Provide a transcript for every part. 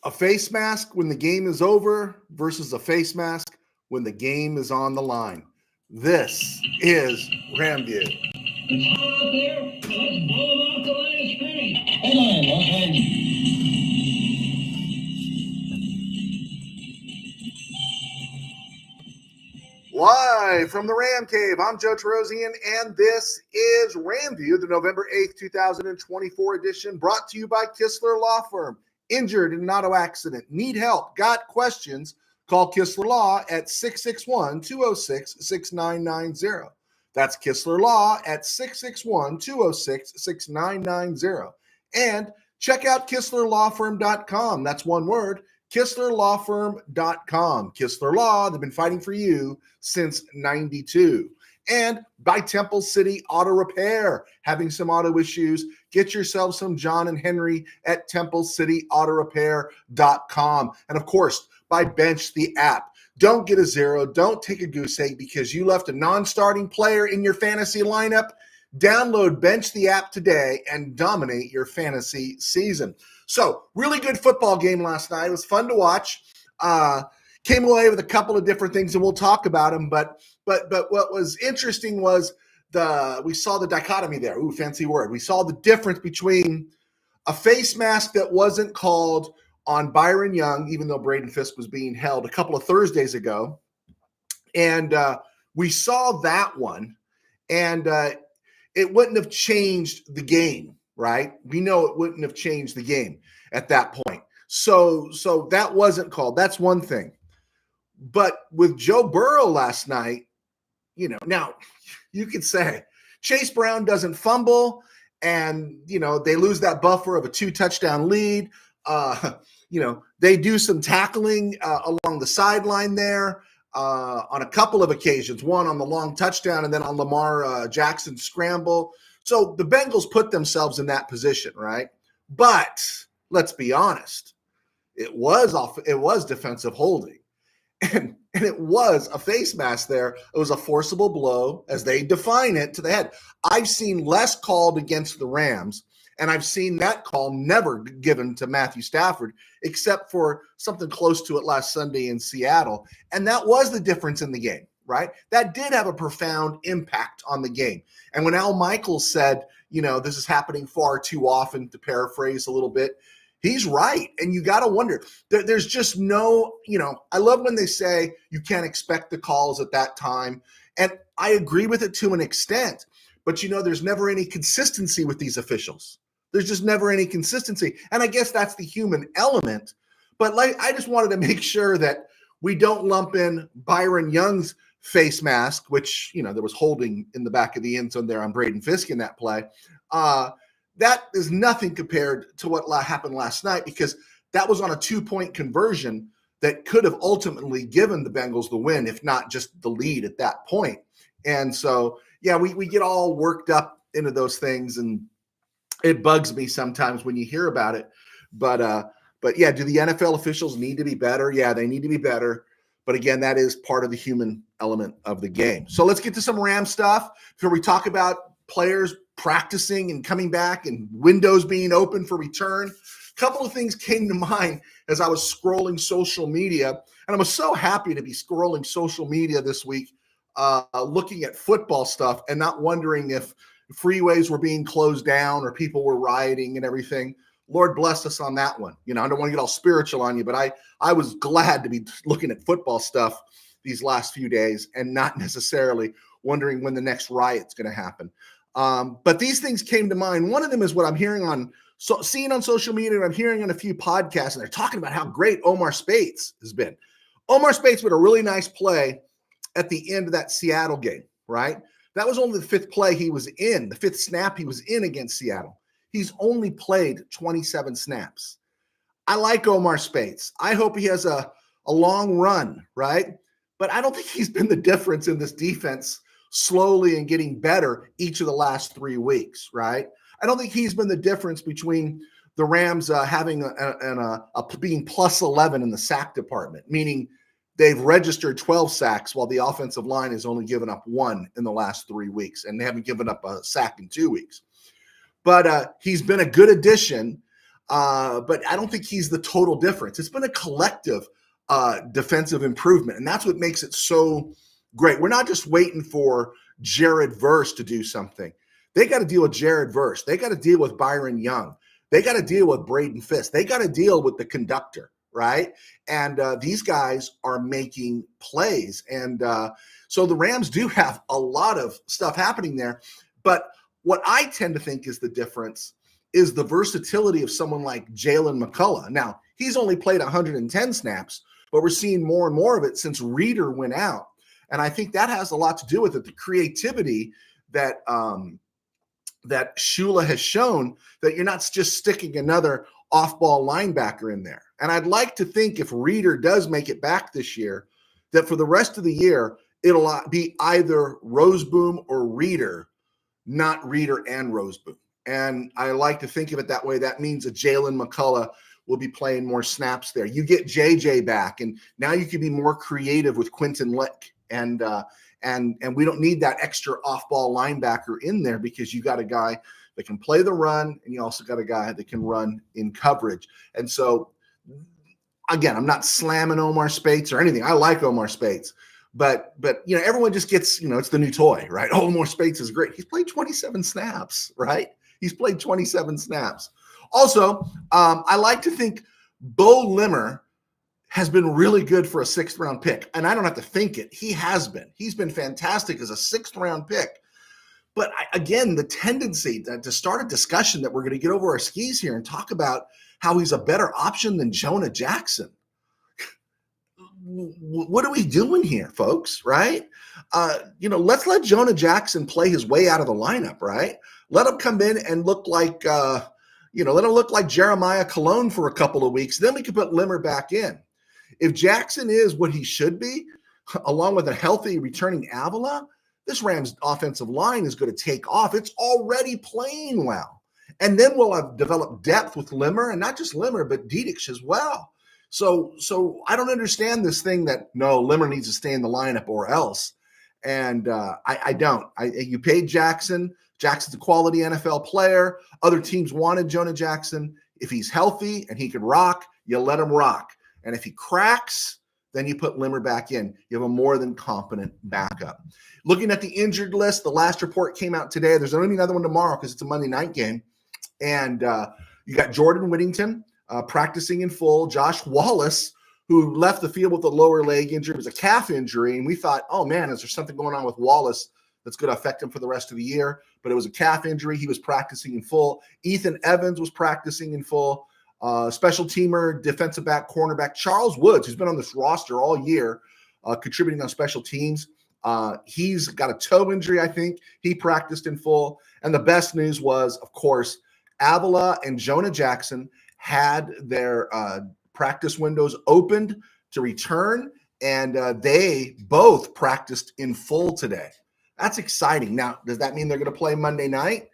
A face mask when the game is over versus a face mask when the game is on the line. This is RamView. It's hot out there. Let's blow them off the line of scrimmage. Headline, Live from the RamCave, I'm Joe Terosian, and this is RamView, the November 8th, 2024 edition, brought to you by Kistler Law Firm. Injured in an auto accident, need help, got questions, call Kistler Law at 661-206-6990. That's Kistler Law at 661-206-6990. And check out KistlerLawFirm.com. That's one word, KistlerLawFirm.com. Kistler Law, they've been fighting for you since 92. And by Temple City Auto Repair, having some auto issues, get yourself some John and Henry at TempleCityAutoRepair.com. And of course, by Bench the app. Don't get a zero, don't take a goose egg because you left a non-starting player in your fantasy lineup. Download Bench the app today and dominate your fantasy season. So, really good football game last night. It was fun to watch. Came away with a couple of different things, and we'll talk about them. But what was interesting was we saw the dichotomy there. Ooh, fancy word. We saw the difference between a face mask that wasn't called on Byron Young, even though Braden Fisk was being held a couple of Thursdays ago, and we saw that one, and it wouldn't have changed the game, right? We know it wouldn't have changed the game at that point. So that wasn't called. That's one thing. But with Joe Burrow last night, now you could say Chase Brown doesn't fumble and, they lose that buffer of a 2-touchdown lead. They do some tackling along the sideline there on a couple of occasions, one on the long touchdown and then on Lamar Jackson's scramble. So the Bengals put themselves in that position, right? But let's be honest, it was defensive holding. And it was a face mask there. It was a forcible blow, as they define it, to the head. I've seen less called against the Rams, and I've seen that call never given to Matthew Stafford, except for something close to it last Sunday in Seattle. And that was the difference in the game, right? That did have a profound impact on the game. And when Al Michaels said, this is happening far too often, to paraphrase a little bit, he's right. And you got to wonder, there's just no, I love when they say you can't expect the calls at that time. And I agree with it to an extent, but there's never any consistency with these officials. There's just never any consistency. And I guess that's the human element. But I just wanted to make sure that we don't lump in Byron Young's face mask, which, there was holding in the back of the end zone there on Braden Fisk in that play. That is nothing compared to what happened last night, because that was on a 2-point conversion that could have ultimately given the Bengals the win, if not just the lead at that point. And so, yeah, we get all worked up into those things, and it bugs me sometimes when you hear about it. But yeah, do the NFL officials need to be better? Yeah, they need to be better. But again, that is part of the human element of the game. So let's get to some Ram stuff before we talk about players practicing and coming back and windows being open for return. A couple of things came to mind as I was scrolling social media, and I was so happy to be scrolling social media this week, looking at football stuff and not wondering if freeways were being closed down or people were rioting and everything. Lord bless us on that one. I don't want to get all spiritual on you, but I was glad to be looking at football stuff these last few days and not necessarily wondering when the next riot's going to happen. But these things came to mind. One of them is what I'm seeing on social media, and I'm hearing on a few podcasts, and they're talking about how great Omar Speights has been. Omar Speights made a really nice play at the end of that Seattle game, right? That was only the fifth play he was in, the fifth snap he was in against Seattle. He's only played 27 snaps. I like Omar Speights. I hope he has a long run, right? But I don't think he's been the difference in this defense slowly and getting better each of the last 3 weeks, right? I don't think he's been the difference between the Rams having being plus 11 in the sack department, meaning they've registered 12 sacks while the offensive line has only given up 1 in the last 3 weeks, and they haven't given up a sack in 2 weeks. But he's been a good addition. but I don't think he's the total difference. It's been a collective defensive improvement, and that's what makes it so great. We're not just waiting for Jared Verse to do something. They got to deal with Jared Verse. They got to deal with Byron Young. They got to deal with Braden Fisk. They got to deal with the conductor, right? And these guys are making plays. And so the Rams do have a lot of stuff happening there. But what I tend to think is the difference is the versatility of someone like Jalen McCullough. Now, he's only played 110 snaps, but we're seeing more and more of it since Reeder went out. And I think that has a lot to do with it, the creativity that that Shula has shown, that you're not just sticking another off-ball linebacker in there. And I'd like to think if Reeder does make it back this year, that for the rest of the year, it'll be either Roseboom or Reeder, not Reeder and Roseboom. And I like to think of it that way. That means that Jalen McCullough will be playing more snaps there. You get JJ back, and now you can be more creative with Quentin Lick. And we don't need that extra off-ball linebacker in there because you got a guy that can play the run, and you also got a guy that can run in coverage. And so, again, I'm not slamming Omar Speights or anything. I like Omar Speights. But everyone just gets, it's the new toy, right? Oh, Omar Speights is great. He's played 27 snaps, right? He's played 27 snaps. Also, I like to think Bo Limmer has been really good for a sixth-round pick. And I don't have to think it. He has been. He's been fantastic as a sixth-round pick. But again, the tendency to start a discussion that we're going to get over our skis here and talk about how he's a better option than Jonah Jackson. What are we doing here, folks, right? Let's let Jonah Jackson play his way out of the lineup, right? Let him come in and look like, let him look like Jeremiah Cologne for a couple of weeks. Then we can put Limmer back in. If Jackson is what he should be, along with a healthy returning Avila, this Rams offensive line is going to take off. It's already playing well. And then we'll have developed depth with Limmer, and not just Limmer, but Dedich as well. So I don't understand this thing that, no, Limmer needs to stay in the lineup or else. And I don't. You paid Jackson. Jackson's a quality NFL player. Other teams wanted Jonah Jackson. If he's healthy and he can rock, you let him rock. And if he cracks, then you put Limmer back in. You have a more than competent backup. Looking at the injured list, the last report came out today. There's only another one tomorrow because it's a Monday night game. And you got Jordan Whittington practicing in full. Josh Wallace, who left the field with a lower leg injury, it was a calf injury. And we thought, oh, man, is there something going on with Wallace that's going to affect him for the rest of the year? But it was a calf injury. He was practicing in full. Ethan Evans was practicing in full. Special teamer, defensive back, cornerback, Charles Woods, who's been on this roster all year, contributing on special teams. He's got a toe injury, I think. He practiced in full. And the best news was, of course, Avila and Jonah Jackson had their practice windows opened to return, and they both practiced in full today. That's exciting. Now, does that mean they're going to play Monday night?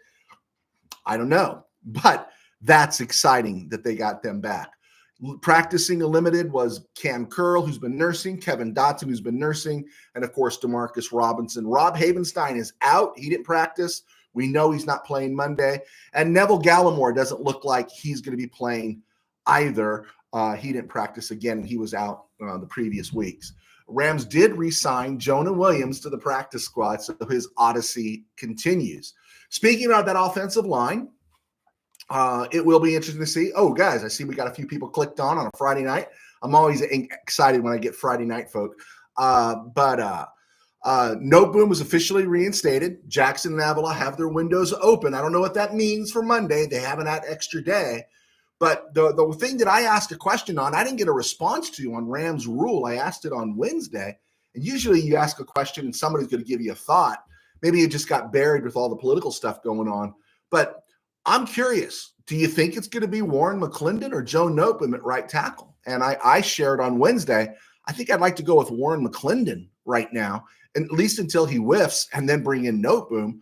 I don't know. But that's exciting that they got them back. Practicing limited was Cam Curl, who's been nursing, Kevin Dotson, who's been nursing, and, of course, Demarcus Robinson. Rob Havenstein is out. He didn't practice. We know he's not playing Monday. And Neville Gallimore doesn't look like he's going to be playing either. He didn't practice again. He was out the previous weeks. Rams did re-sign Jonah Williams to the practice squad, so his odyssey continues. Speaking about that offensive line, it will be interesting to see. Oh, guys, I see we got a few people clicked on a Friday night. I'm always excited when I get Friday night folk. Noteboom was officially reinstated. Jackson and Avila have their windows open. I don't know what that means for Monday. They haven't had extra day. But the thing that I asked a question on, I didn't get a response to on Rams Rule. I asked it on Wednesday. And usually you ask a question and somebody's going to give you a thought. Maybe it just got buried with all the political stuff going on. But I'm curious, do you think it's going to be Warren McClendon or Joe Noteboom at right tackle? And I shared on Wednesday, I think I'd like to go with Warren McClendon right now, at least until he whiffs, and then bring in Noteboom,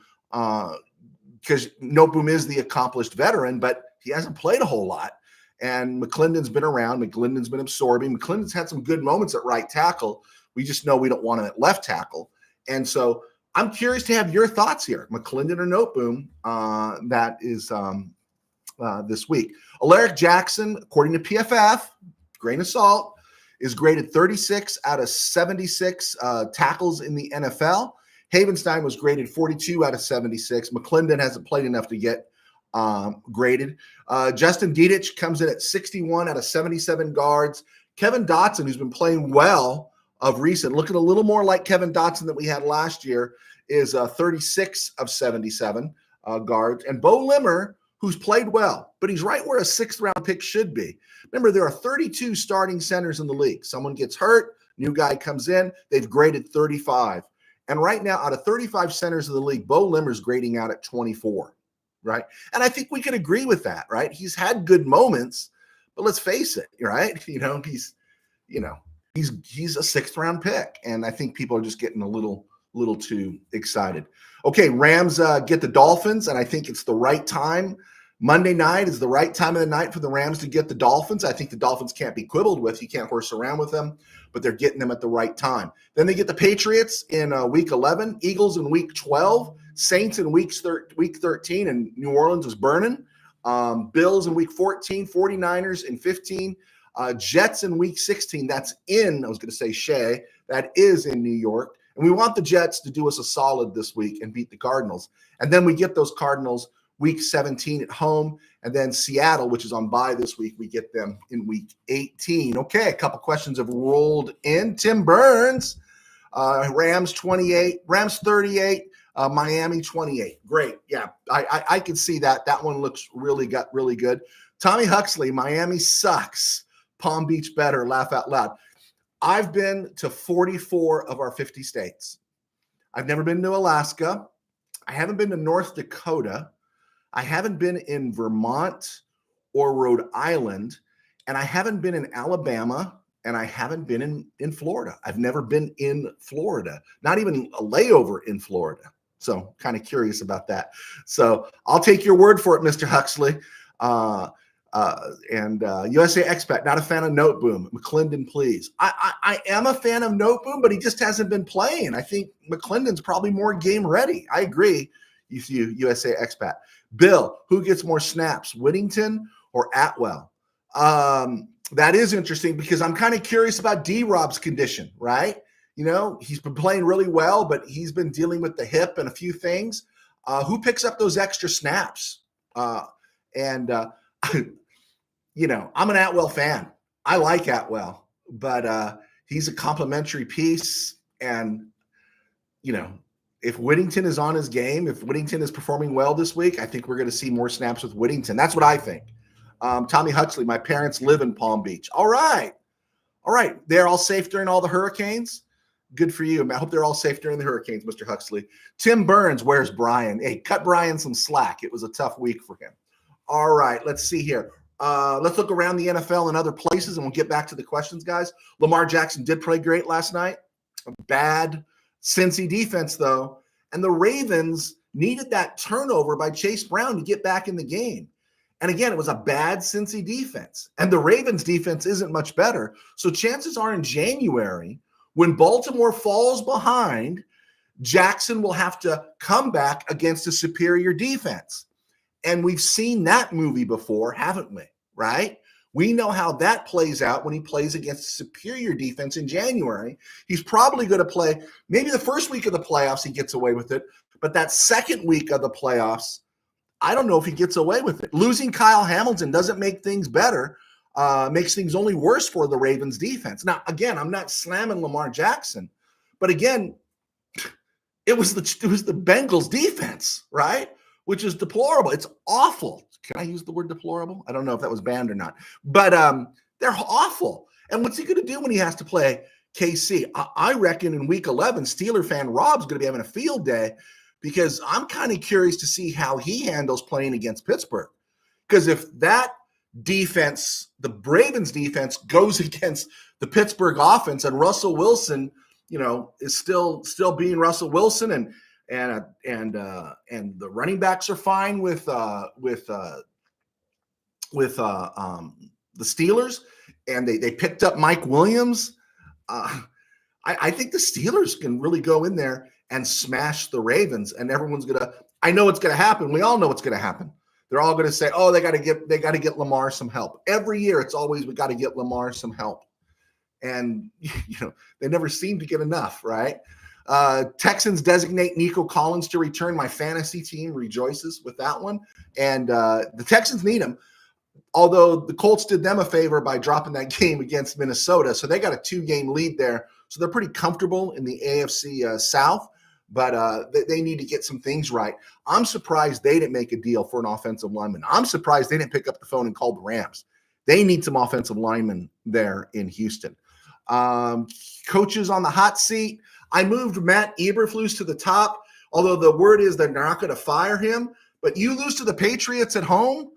because Noteboom is the accomplished veteran, but he hasn't played a whole lot. And McClendon's been around. McClendon's been absorbing. McClendon's had some good moments at right tackle. We just know we don't want him at left tackle. And so I'm curious to have your thoughts here, McClendon or Noteboom. That is this week. Alaric Jackson, according to PFF, grain of salt, is graded 36 out of 76 tackles in the NFL. Havenstein was graded 42 out of 76. McClendon hasn't played enough to get graded. Justin Dedich comes in at 61 out of 77 guards. Kevin Dotson, who's been playing well of recent, looking a little more like Kevin Dotson that we had last year, is 36 of 77 guards. And Bo Limmer, who's played well, but he's right where a sixth-round pick should be. Remember, there are 32 starting centers in the league. Someone gets hurt, new guy comes in, they've graded 35. And right now, out of 35 centers in the league, Bo Limmer's grading out at 24, right? And I think we can agree with that, right? He's had good moments, but let's face it, right? He's a sixth-round pick, and I think people are just getting a little too excited. Okay, Rams get the Dolphins, and I think it's the right time. Monday night is the right time of the night for the Rams to get the Dolphins. I think the Dolphins can't be quibbled with. You can't horse around with them, but they're getting them at the right time. Then they get the Patriots in week 11, Eagles in week 12, Saints in week 13, and New Orleans is burning. Bills in week 14, 49ers in 15, Jets in week 16. That's in, I was going to say Shea, that is in New York. And we want the Jets to do us a solid this week and beat the Cardinals. And then we get those Cardinals week 17 at home, and then Seattle, which is on bye this week, we get them in week 18. Okay, a couple questions have rolled in. Tim Burns, Rams 28, Rams 38, Miami 28. Great. Yeah, I can see that. That one looks really good. Tommy Huxley, Miami sucks. Palm Beach better. Laugh out loud. I've been to 44 of our 50 states. I've never been to Alaska. I haven't been to North Dakota. I haven't been in Vermont or Rhode Island, and I haven't been in Alabama, and I haven't been in Florida. I've never been in Florida, not even a layover in Florida. So kind of curious about that. So I'll take your word for it, Mr. Huxley. USA Expat, not a fan of Noteboom. McClendon, please. I am a fan of Noteboom, but he just hasn't been playing. I think McClendon's probably more game ready. I agree with you, USA Expat. Bill, who gets more snaps, Whittington or Atwell? That is interesting because I'm kind of curious about D-Rob's condition, right? He's been playing really well, but he's been dealing with the hip and a few things. Who picks up those extra snaps? I'm an Atwell fan. I like Atwell, but he's a complimentary piece. And, if Whittington is on his game, if Whittington is performing well this week, I think we're going to see more snaps with Whittington. That's what I think. Tommy Huxley, my parents live in Palm Beach. All right. They're all safe during all the hurricanes. Good for you. I hope they're all safe during the hurricanes, Mr. Huxley. Tim Burns, where's Brian? Hey, cut Brian some slack. It was a tough week for him. All right, let's see here. Let's look around the NFL and other places, and we'll get back to the questions, guys. Lamar Jackson did play great last night. A bad Cincy defense, though. And the Ravens needed that turnover by Chase Brown to get back in the game. And again, it was a bad Cincy defense. And the Ravens defense isn't much better. So chances are in January, when Baltimore falls behind, Jackson will have to come back against a superior defense. And we've seen that movie before, haven't we? Right? We know how that plays out when he plays against a superior defense in January. He's probably going to play maybe the first week of the playoffs, he gets away with it. But that second week of the playoffs, I don't know if he gets away with it. Losing Kyle Hamilton doesn't make things better, makes things only worse for the Ravens defense. Now, again, I'm not slamming Lamar Jackson, but again, it was the Bengals defense, right? Which is deplorable. It's awful. Can I use the word deplorable? I don't know if that was banned or not, but they're awful. And what's he going to do when he has to play KC? I reckon in week 11, Steeler fan Rob's going to be having a field day because I'm kind of curious to see how he handles playing against Pittsburgh. Because if that defense, the Ravens defense, goes against the Pittsburgh offense and Russell Wilson, is still being Russell Wilson and the running backs are fine with the Steelers, and they picked up Mike Williams. I think the Steelers can really go in there and smash the Ravens, and everyone's I know it's gonna happen. We all know it's gonna happen. they're all going to say, oh, they got to get Lamar some help. Every year it's always, we got to get Lamar some help. And, they never seem to get enough, right? Texans designate Nico Collins to return. My fantasy team rejoices with that one. And the Texans need him, although the Colts did them a favor by dropping that game against Minnesota. So they got a 2-game lead there. So they're pretty comfortable in the AFC South, but they need to get some things right. I'm surprised they didn't make a deal for an offensive lineman. I'm surprised they didn't pick up the phone and call the Rams. They need some offensive linemen there in Houston. Coaches on the hot seat. I moved Matt Eberflus to the top, although the word is that they're not going to fire him. But you lose to the Patriots at home,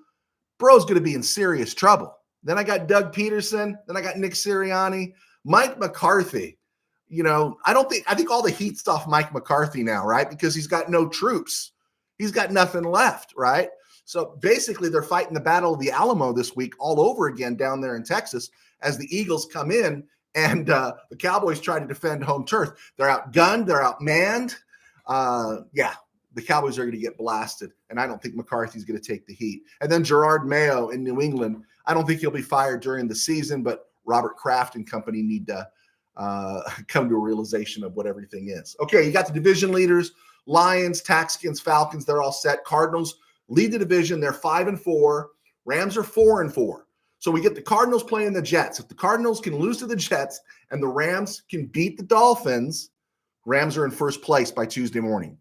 bro's going to be in serious trouble. Then I got Doug Peterson. Then I got Nick Sirianni. Mike McCarthy. I think all the heat's off Mike McCarthy now, right? Because he's got no troops. He's got nothing left, right? So basically they're fighting the Battle of the Alamo this week all over again down there in Texas as the Eagles come in and the Cowboys try to defend home turf. They're outgunned. They're outmanned. The Cowboys are going to get blasted, and I don't think McCarthy's going to take the heat. And then Gerard Mayo in New England, I don't think he'll be fired during the season, but Robert Kraft and company need to come to a realization of what everything is. Okay, you got the division leaders, Lions, Texans, Falcons, they're all set. Cardinals lead the division. They're 5-4. Rams are 4-4. So we get the Cardinals playing the Jets. If the Cardinals can lose to the Jets and the Rams can beat the Dolphins, Rams are in first place by Tuesday morning.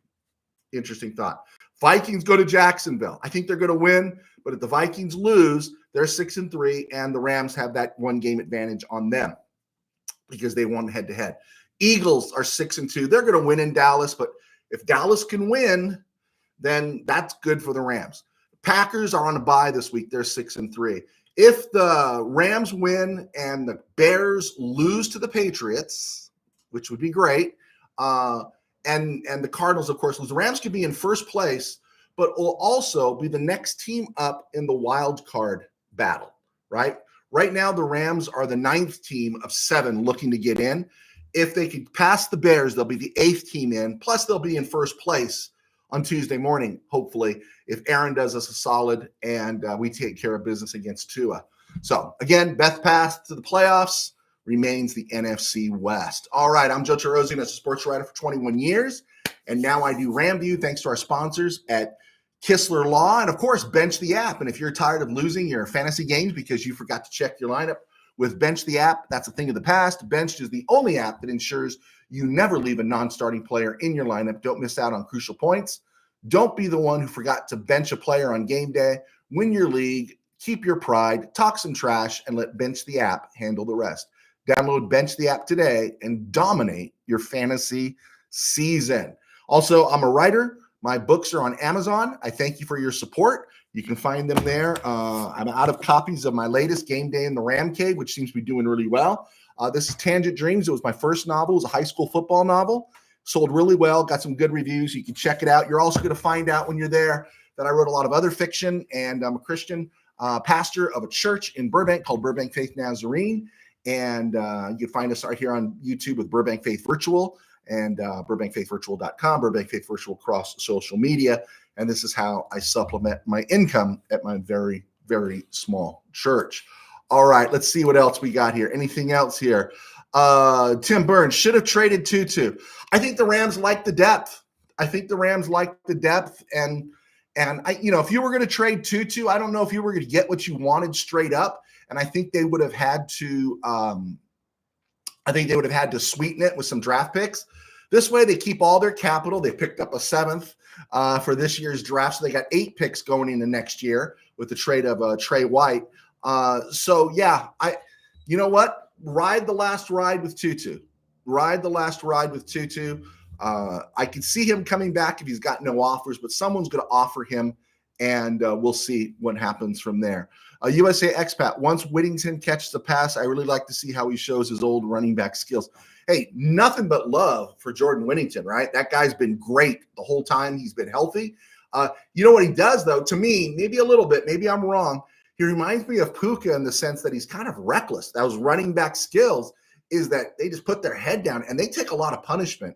Interesting thought. Vikings go to Jacksonville. I think they're going to win, but if the Vikings lose, they're 6-3, and the Rams have that 1-game advantage on them because they won head-to-head. Eagles are 6-2. They're going to win in Dallas, but if Dallas can win, then that's good for the Rams. Packers are on a bye this week. They're 6-3. If the Rams win and the Bears lose to the Patriots, which would be great, and the Cardinals, of course, lose, the Rams could be in first place, but will also be the next team up in the wild card battle, right? Right now, the Rams are the 9th team of 7 looking to get in. If they could pass the Bears, they'll be the 8th team in, plus they'll be in first place on Tuesday morning, hopefully, if Aaron does us a solid and we take care of business against Tua. So, again, Beth path to the playoffs remains the NFC West. All right, I'm Joe Terosian, as a sports writer for 21 years, and now I do RamView thanks to our sponsors at Kistler Law, and, of course, Bench the app. And if you're tired of losing your fantasy games because you forgot to check your lineup with Bench the app, that's a thing of the past. Bench is the only app that ensures you never leave a non-starting player in your lineup. Don't miss out on crucial points. Don't be the one who forgot to bench a player on game day. Win your league, keep your pride, talk some trash, and let Bench the app handle the rest. Download Bench the app today and dominate your fantasy season. Also, I'm a writer. My books are on Amazon. I thank you for your support. You can find them there. I'm out of copies of my latest, Game Day in the RamCave, which seems to be doing really well. This is Tangent Dreams. It was my first novel. It was a high school football novel. Sold really well. Got some good reviews. You can check it out. You're also going to find out when you're there that I wrote a lot of other fiction, and I'm a Christian pastor of a church in Burbank called Burbank Faith Nazarene. And you can find us right here on YouTube with Burbank Faith Virtual and burbankfaithvirtual.com, Burbank Faith Virtual across social media. And this is how I supplement my income at my very, very small church. All right, let's see what else we got here. Anything else here? Tim Burns should have traded Tutu. I think the Rams like the depth. And I, if you were going to trade Tutu, I don't know if you were going to get what you wanted straight up. And I think they would have had to. Sweeten it with some draft picks. This way, they keep all their capital. They picked up a 7th for this year's draft, so they got 8 picks going into next year with the trade of Trey White. You know what? Ride the last ride with Tutu. I can see him coming back if he's got no offers, but someone's going to offer him, and we'll see what happens from there. USA expat, once Whittington catches the pass, I really like to see how he shows his old running back skills. Hey, nothing but love for Jordan Whittington, right? That guy's been great the whole time he's been healthy. You know what he does, though, to me, maybe a little bit, maybe I'm wrong, he reminds me of Puka in the sense that he's kind of reckless. Those running back skills is that they just put their head down and they take a lot of punishment.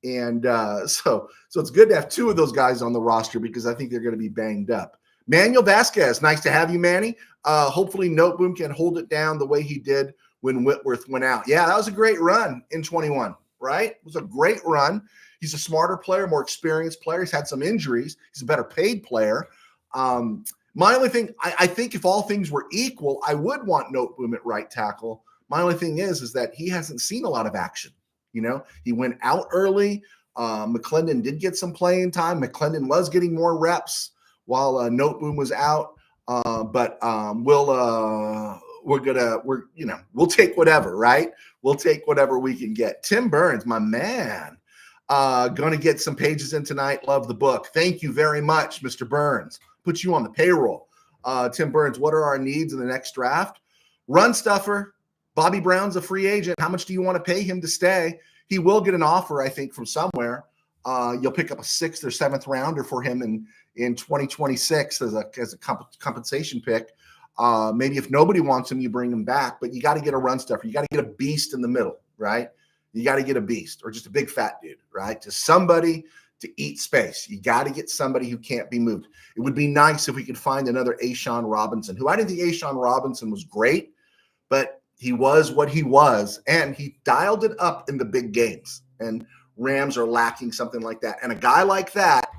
And so it's good to have 2 of those guys on the roster because I think they're going to be banged up. Manuel Vasquez, nice to have you, Manny. Hopefully Noteboom can hold it down the way he did when Whitworth went out. Yeah, that was a great run in 21, right? It was a great run. He's a smarter player, more experienced player. He's had some injuries. He's a better paid player. My only thing, I think if all things were equal, I would want Noteboom at right tackle. My only thing is that he hasn't seen a lot of action. You know, he went out early. McClendon did get some playing time. McClendon was getting more reps while Noteboom was out. But we'll take whatever, right? We'll take whatever we can get. Tim Burns, my man, going to get some pages in tonight. Love the book. Thank you very much, Mr. Burns. Put you on the payroll. Tim Burns, what are our needs in the next draft? Run stuffer. Bobby Brown's a free agent. How much do you want to pay him to stay? He will get an offer, I think, from somewhere. You'll pick up a 6th or 7th rounder for him in 2026 as a compensation pick. Maybe if nobody wants him, you bring him back. But you got to get a run stuffer. You got to get a beast in the middle, right? You got to get a beast or just a big fat dude, right? Just somebody to eat space. You got to get somebody who can't be moved. It would be nice if we could find another Ashawn Robinson, who I didn't think Ashawn Robinson was great, but he was what he was, and he dialed it up in the big games. And Rams are lacking something like that. And a guy like that,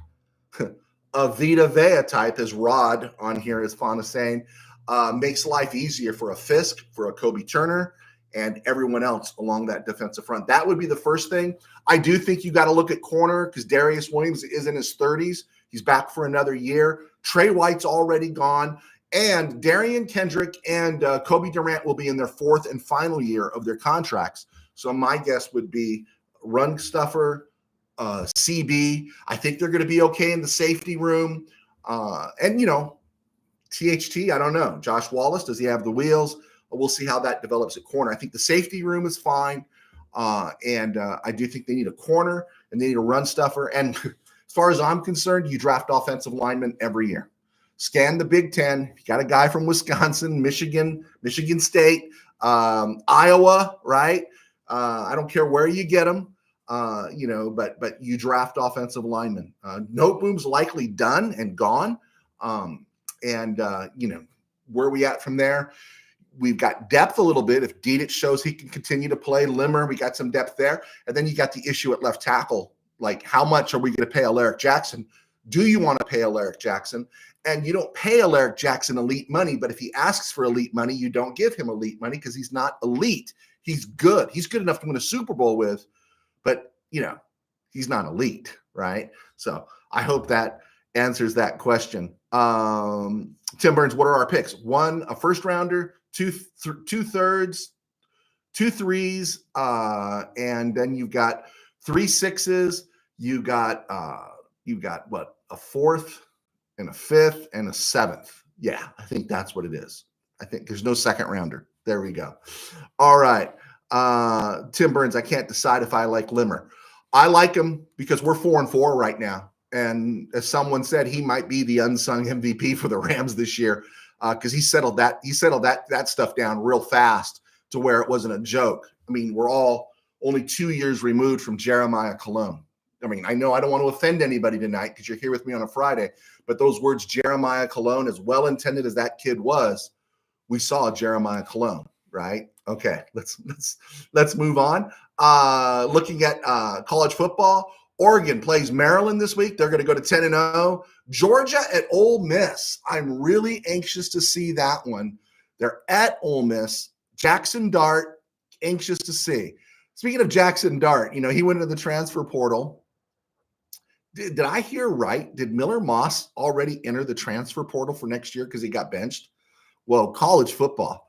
a Vita Vea type, as Rod on here is fond of saying, makes life easier for a Fisk, for a Kobe Turner, and everyone else along that defensive front. That would be the first thing. I do think you got to look at corner because Darius Williams is in his 30s. He's back for another year. Trey White's already gone. And Darian Kendrick and Kobe Durant will be in their 4th and final year of their contracts. So my guess would be run stuffer, CB. I think they're going to be okay in the safety room. And, you know, THT, I don't know. Josh Wallace, does he have the wheels? We'll see how that develops at corner. I think the safety room is fine. And I do think they need a corner and they need a run stuffer. And as far as I'm concerned, you draft offensive linemen every year. Scan the Big Ten. You got a guy from Wisconsin, Michigan State, Iowa, right? I don't care where you get them, but you draft offensive linemen. Noteboom's likely done and gone. Where are we at from there? We've got depth a little bit. If Dedich shows he can continue to play, Limmer, we got some depth there. And then you got the issue at left tackle. Like, how much are we going to pay Alaric Jackson? Do you want to pay Alaric Jackson? And you don't pay Alaric Jackson elite money, but if he asks for elite money, you don't give him elite money because he's not elite. He's good. He's good enough to win a Super Bowl with, but, he's not elite, right? So I hope that answers that question. Tim Burns, what are our picks? 1, a first rounder, 2 thirds, 2 3s, and then you've got 3 6s. You got what, a 4th and a 5th and a 7th. Yeah, I think that's what it is. I think there's no second rounder. There we go. All right. Tim Burns, I can't decide if I like Limmer. I like him because we're 4-4 right now. And as someone said, he might be the unsung MVP for the Rams this year because he settled that stuff down real fast to where it wasn't a joke. I mean, we're all only 2 years removed from Jeremiah Cologne. I mean, I know I don't want to offend anybody tonight because you're here with me on a Friday, but those words, Jeremiah Cologne, as well intended as that kid was, we saw Jeremiah Cologne, right? Okay, let's move on. Looking at college football, Oregon plays Maryland this week. They're going to go to 10-0. Georgia at Ole Miss. I'm really anxious to see that one. They're at Ole Miss. Jackson Dart, anxious to see. Speaking of Jackson Dart, he went into the transfer portal. Did I hear right? Did Miller Moss already enter the transfer portal for next year because he got benched? Well, college football,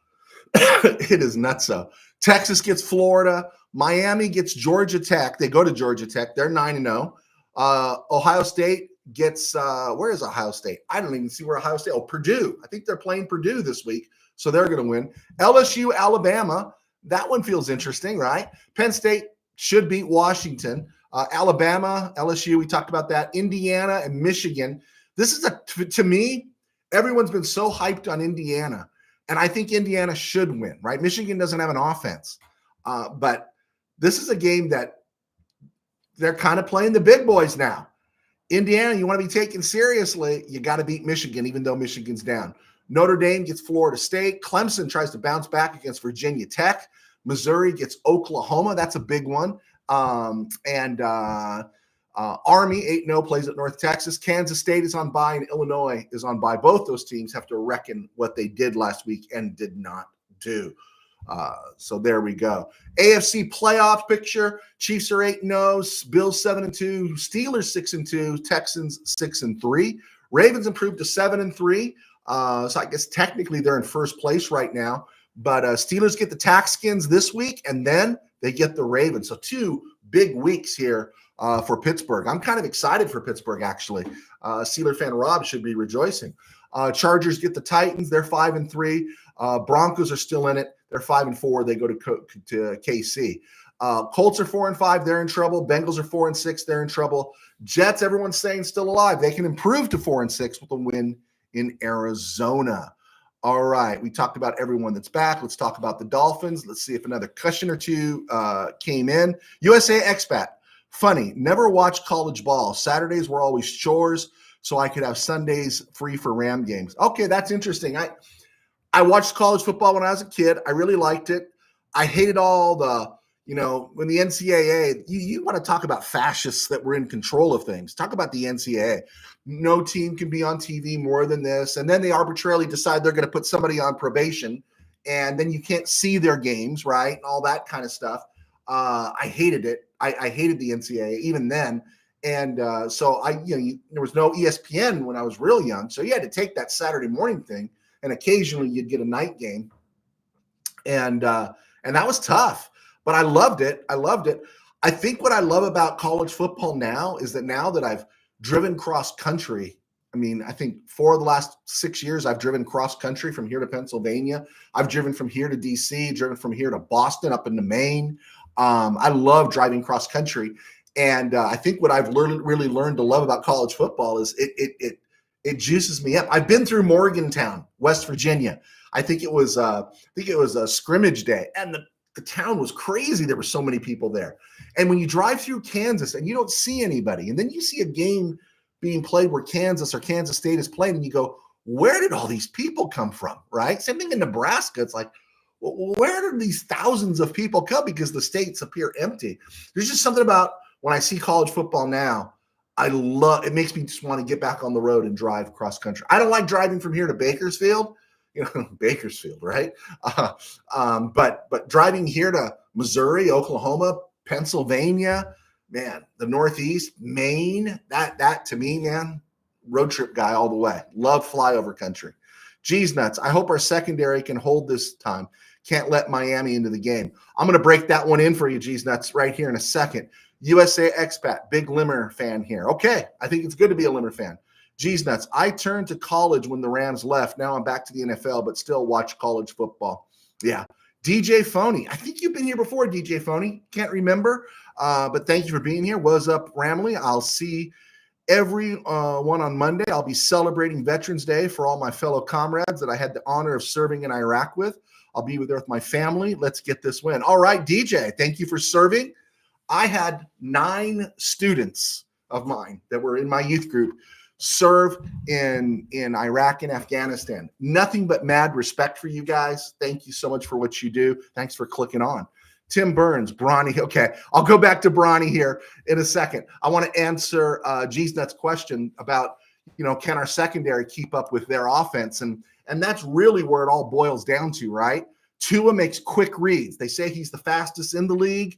it is nutso. Texas gets Florida. Miami gets Georgia Tech. They go to Georgia Tech. They're 9-0. Ohio State gets where is Ohio State? I don't even see where Ohio State. Oh, Purdue. I think they're playing Purdue this week, so they're going to win. LSU, Alabama. That one feels interesting, right? Penn State should beat Washington. Alabama, LSU, we talked about that. Indiana and Michigan. This is to me, everyone's been so hyped on Indiana, and I think Indiana should win, right? Michigan doesn't have an offense, but this is a game that they're kind of playing the big boys now. Indiana, you want to be taken seriously, you got to beat Michigan, even though Michigan's down. Notre Dame gets Florida State. Clemson tries to bounce back against Virginia Tech. Missouri gets Oklahoma. That's a big one. And Army 8-0 plays at North Texas. Kansas State is on bye, and Illinois is on bye. Both those teams have to reckon what they did last week and did not do. So there we go. AFC playoff picture: Chiefs are 8-0, Bills 7-2, Steelers 6-2, Texans 6-3. Ravens improved to 7-3. So I guess technically they're in first place right now. But Steelers get the Texans this week, and then they get the Ravens. So 2 big weeks here for Pittsburgh. I'm kind of excited for Pittsburgh, actually. Steeler fan Rob should be rejoicing. Chargers get the Titans. They're 5-3. Broncos are still in it. They're 5-4. They go to KC. Colts are 4-5. They're in trouble. Bengals are 4-6. They're in trouble. Jets, everyone's saying, still alive. They can improve to 4-6 with a win in Arizona. All right, we talked about everyone that's back. Let's talk about the Dolphins. Let's see if another question or two came in. USA expat. Funny, never watched college ball. Saturdays were always chores, so I could have Sundays free for Ram games. Okay, that's interesting. I watched college football when I was a kid. I really liked it. I hated all the, when the NCAA, you want to talk about fascists that were in control of things. Talk about the NCAA. No team can be on TV more than this. And then they arbitrarily decide they're going to put somebody on probation, and then you can't see their games, right? And all that kind of stuff. I hated it. I hated the NCAA even then. And so there was no ESPN when I was real young. So you had to take that Saturday morning thing, and occasionally you'd get a night game. And that was tough, but I loved it. I think what I love about college football now is that now that I've driven cross country, I think 4 of the last 6 years I've driven cross country from here to Pennsylvania. I've driven from here to DC, driven from here to Boston, up into Maine. I love driving cross country. And I think what I've really learned to love about college football is it juices me up. I've been through Morgantown, West Virginia. I think it was a scrimmage day, and the town was crazy. There were so many people there. And when you drive through Kansas and you don't see anybody, and then you see a game being played where Kansas or Kansas State is playing, and you go, where did all these people come from, right? Same thing in Nebraska. It's like, well, where did these thousands of people come? Because the states appear empty. There's just something about when I see college football now, it makes me just want to get back on the road and drive cross country. I don't like driving from here to Bakersfield, Bakersfield, right? But driving here to Missouri, Oklahoma, Pennsylvania, man, the Northeast, Maine, that to me, man, road trip guy all the way. Love flyover country. Geez nuts. I hope our secondary can hold this time. Can't let Miami into the game. I'm going to break that one in for you, Geez nuts, right here in a second. USA expat, big Limmer fan here. Okay, I think it's good to be a Limmer fan. Geez nuts. I turned to college when the Rams left. Now I'm back to the NFL, but still watch college football. Yeah. DJ Phony. I think you've been here before, DJ Phony. Can't remember, but thank you for being here. What's up, Ramley? I'll see everyone on Monday. I'll be celebrating Veterans Day for all my fellow comrades that I had the honor of serving in Iraq with. I'll be there with my family. Let's get this win. All right, DJ, thank you for serving. I had 9 students of mine that were in my youth group serve in Iraq and Afghanistan. Nothing but mad respect for you guys. Thank you so much for what you do. Thanks for clicking on. Tim Burns, Bronny. Okay, I'll go back to Bronny here in a second. I want to answer G's Nuts' question about, can our secondary keep up with their offense? And that's really where it all boils down to, right? Tua makes quick reads. They say he's the fastest in the league.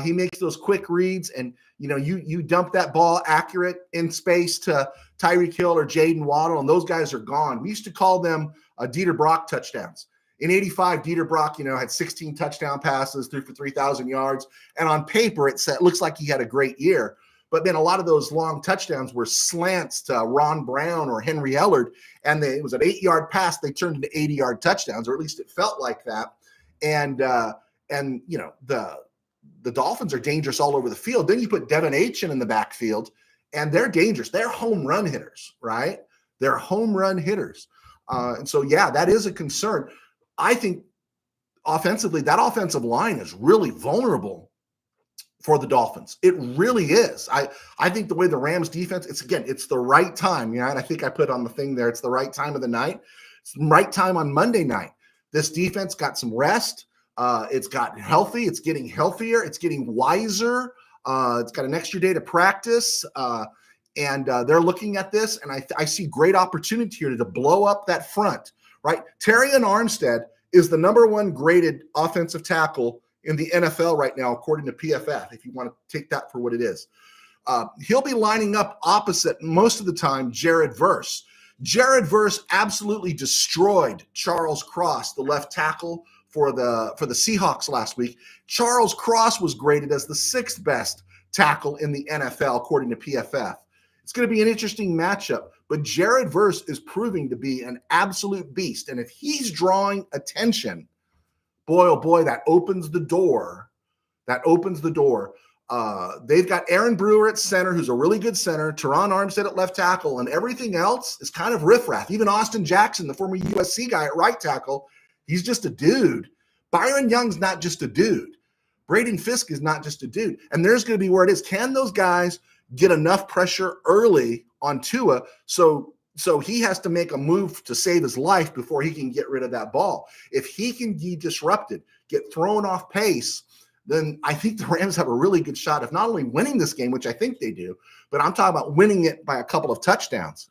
He makes those quick reads, and you dump that ball accurate in space to Tyreek Hill or Jaden Waddle, and those guys are gone. We used to call them Dieter Brock touchdowns. In '85, Dieter Brock, had 16 touchdown passes, threw for 3,000 yards, and on paper it looks like he had a great year. But then a lot of those long touchdowns were slants to Ron Brown or Henry Ellard, and it was an 8-yard pass. They turned into 80-yard touchdowns, or at least it felt like that. And the Dolphins are dangerous all over the field. Then you put Devin Achane in the backfield, and they're dangerous. They're home run hitters, right? They're home run hitters. And so, yeah, that is a concern. I think offensively, that offensive line is really vulnerable for the Dolphins. It really is. I think the way the Rams defense, it's the right time. And I think I put on the thing there, it's the right time of the night. It's the right time on Monday night. This defense got some rest. It's gotten healthy. It's getting healthier. It's getting wiser. It's got an extra day to practice. And they're looking at this, and I see great opportunity here to blow up that front, right? Terrion Armstead is the number 1 graded offensive tackle in the NFL right now, according to PFF, if you want to take that for what it is. He'll be lining up opposite, most of the time, Jared Verse. Jared Verse absolutely destroyed Charles Cross, the left tackle for the Seahawks last week. Charles Cross was graded as the 6th best tackle in the NFL, according to PFF. It's going to be an interesting matchup, but Jared Verse is proving to be an absolute beast. And if he's drawing attention, boy, oh boy, that opens the door. They've got Aaron Brewer at center, who's a really good center, Teron Armstead at left tackle, and everything else is kind of riffraff. Even Austin Jackson, the former USC guy at right tackle, he's just a dude. Byron Young's not just a dude. Braden Fisk is not just a dude. And there's going to be where it is. Can those guys get enough pressure early on Tua so he has to make a move to save his life before he can get rid of that ball? If he can be disrupted, get thrown off pace, then I think the Rams have a really good shot of not only winning this game, which I think they do, but I'm talking about winning it by a couple of touchdowns.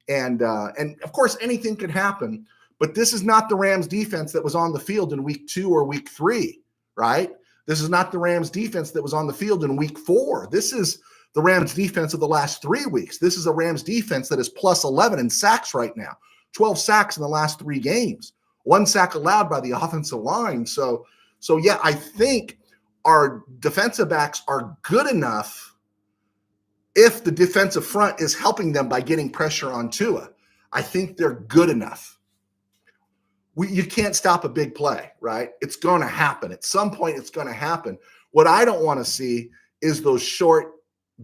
And of course, anything could happen, but this is not the Rams defense that was on the field in week 2 or week 3, right? This is not the Rams defense that was on the field in week 4. This is the Rams defense of the last 3 weeks. This is a Rams defense that is plus 11 in sacks right now, 12 sacks in the last 3 games, 1 sack allowed by the offensive line. So yeah, I think our defensive backs are good enough if the defensive front is helping them by getting pressure on Tua. I think they're good enough. You can't stop a big play, right? It's going to happen. At some point, it's going to happen. What I don't want to see is those short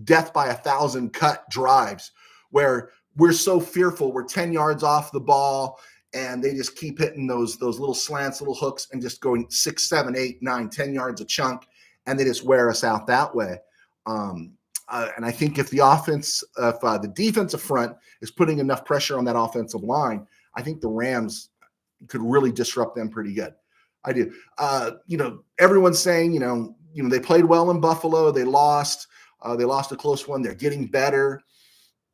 death by 1,000 cut drives where we're so fearful. We're 10 yards off the ball, and they just keep hitting those little slants, little hooks, and just going 6, 7, 8, 9, 10 yards a chunk, and they just wear us out that way. And I think if the defensive front is putting enough pressure on that offensive line, I think the Rams could really disrupt them pretty good. I do. Everyone's saying, they played well in Buffalo. They lost a close one. They're getting better.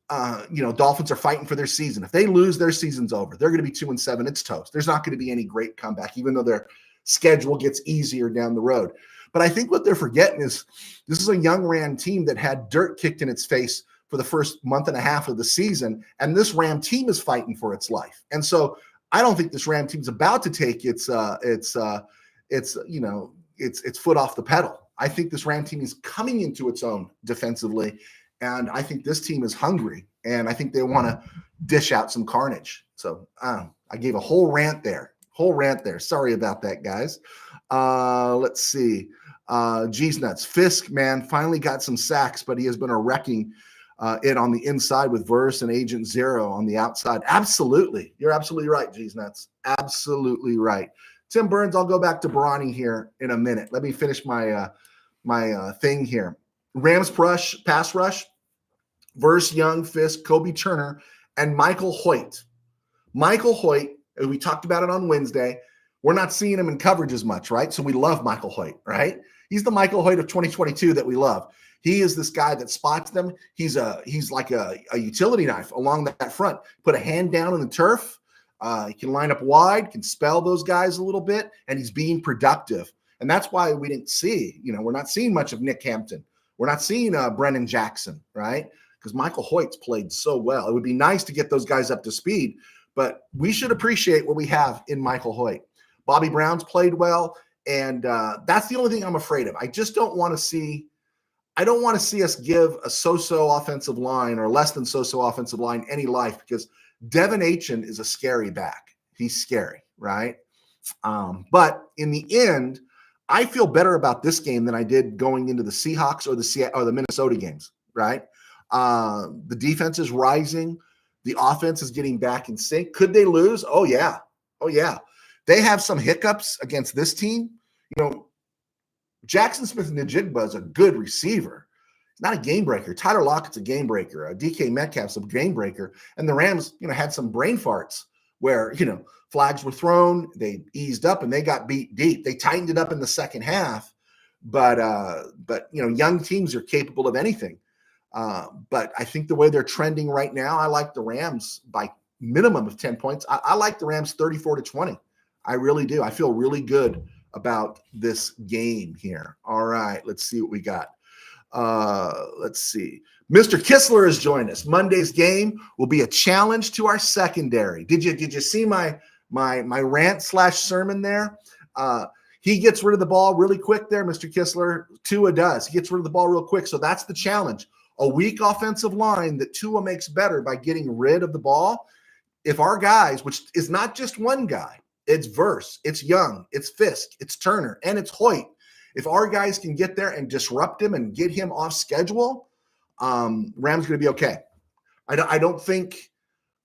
Dolphins are fighting for their season. If they lose, their season's over. They're going to be 2-7. It's toast. There's not going to be any great comeback, even though their schedule gets easier down the road. But I think what they're forgetting is this is a young Ram team that had dirt kicked in its face for the first month and a half of the season, and this Ram team is fighting for its life. And so I don't think this Ram team's about to take its foot off the pedal. I think this Ram team is coming into its own defensively, and I think this team is hungry, and I think they want to dish out some carnage. So I gave a whole rant there. Sorry about that, guys. Let's see. Geez nuts. Fisk, man, finally got some sacks, but he has been a wrecking it on the inside with Verse and Agent Zero on the outside. Absolutely. You're absolutely right, Geez nuts. Absolutely right. Tim Burns, I'll go back to Bronny here in a minute. Let me finish my thing here. Rams pass rush, Verse, Young, Fisk, Kobe Turner, and Michael Hoyt. Michael Hoyt, we talked about it on Wednesday. We're not seeing him in coverage as much, right? So we love Michael Hoyt, right? He's the Michael Hoyt of 2022 that we love. He is this guy that spots them. He's like a utility knife along that front. Put a hand down in the turf. He can line up wide, can spell those guys a little bit, and he's being productive. And that's why we didn't see, we're not seeing much of Nick Hampton. We're not seeing Brennan Jackson, right? Because Michael Hoyt's played so well. It would be nice to get those guys up to speed, but we should appreciate what we have in Michael Hoyt. Bobby Brown's played well, and that's the only thing I'm afraid of. I just don't want to see us give a so-so offensive line or less than so-so offensive line any life, because Devin Achin is a scary back. He's scary, right? But in the end, I feel better about this game than I did going into the Seahawks or the Minnesota games, right? The defense is rising. The offense is getting back in sync. Could they lose? Oh, yeah. They have some hiccups against this team. Jackson Smith-Njigba is a good receiver. He's not a game breaker. Tyler Lockett's a game breaker. DK Metcalf's a game breaker. And the Rams, had some brain farts where, flags were thrown, they eased up, and they got beat deep. They tightened it up in the second half, but young teams are capable of anything. But I think the way they're trending right now, I like the Rams by minimum of 10 points. I like the Rams 34-20. I really do. I feel really good about this game here. All right, let's see what we got. Let's see. Mr. Kistler has joined us. Monday's game will be a challenge to our secondary. Did you see my rant / sermon there? He gets rid of the ball really quick there, Mr. Kistler. Tua does. He gets rid of the ball real quick. So that's the challenge. A weak offensive line that Tua makes better by getting rid of the ball. If our guys, which is not just one guy, it's Verse, it's Young, it's Fisk, it's Turner, and it's Hoyt. If our guys can get there and disrupt him and get him off schedule, Rams going to be okay. I don't think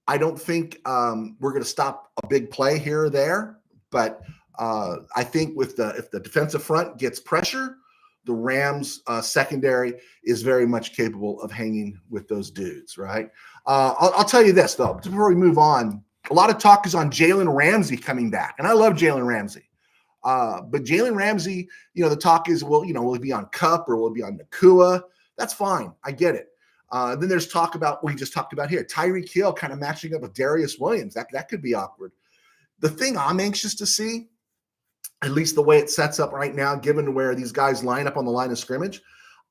we're going to stop a big play here or there, but I think if the defensive front gets pressure, the Rams secondary is very much capable of hanging with those dudes, right? I'll tell you this, though, before we move on. A lot of talk is on Jalen Ramsey coming back, and I love Jalen Ramsey. But Jalen Ramsey, the talk is, will he be on Kupp or will he be on Nakua? That's fine. I get it. Then there's talk about what we just talked about here. Tyreek Hill kind of matching up with Darius Williams. That could be awkward. The thing I'm anxious to see, at least the way it sets up right now, given where these guys line up on the line of scrimmage,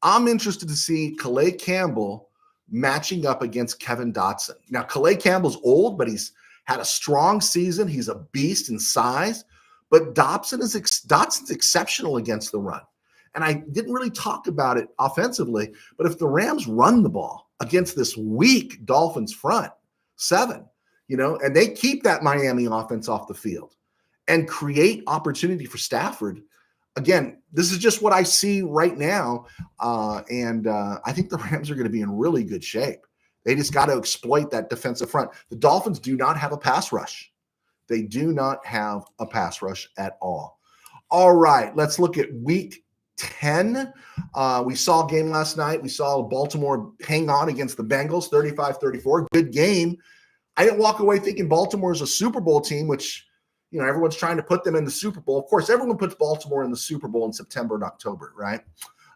I'm interested to see Calais Campbell matching up against Kevin Dotson. Now, Calais Campbell's old, but he's had a strong season. He's a beast in size. But Dotson's exceptional against the run. And I didn't really talk about it offensively, but if the Rams run the ball against this weak Dolphins front seven, and they keep that Miami offense off the field and create opportunity for Stafford, again, this is just what I see right now. And I think the Rams are going to be in really good shape. They just got to exploit that defensive front. The Dolphins do not have a pass rush. They do not have a pass rush at all. All right, let's look at week 10. We saw a game last night. We saw Baltimore hang on against the Bengals, 35-34. Good game. I didn't walk away thinking Baltimore is a Super Bowl team, which, everyone's trying to put them in the Super Bowl. Of course, everyone puts Baltimore in the Super Bowl in September and October, right?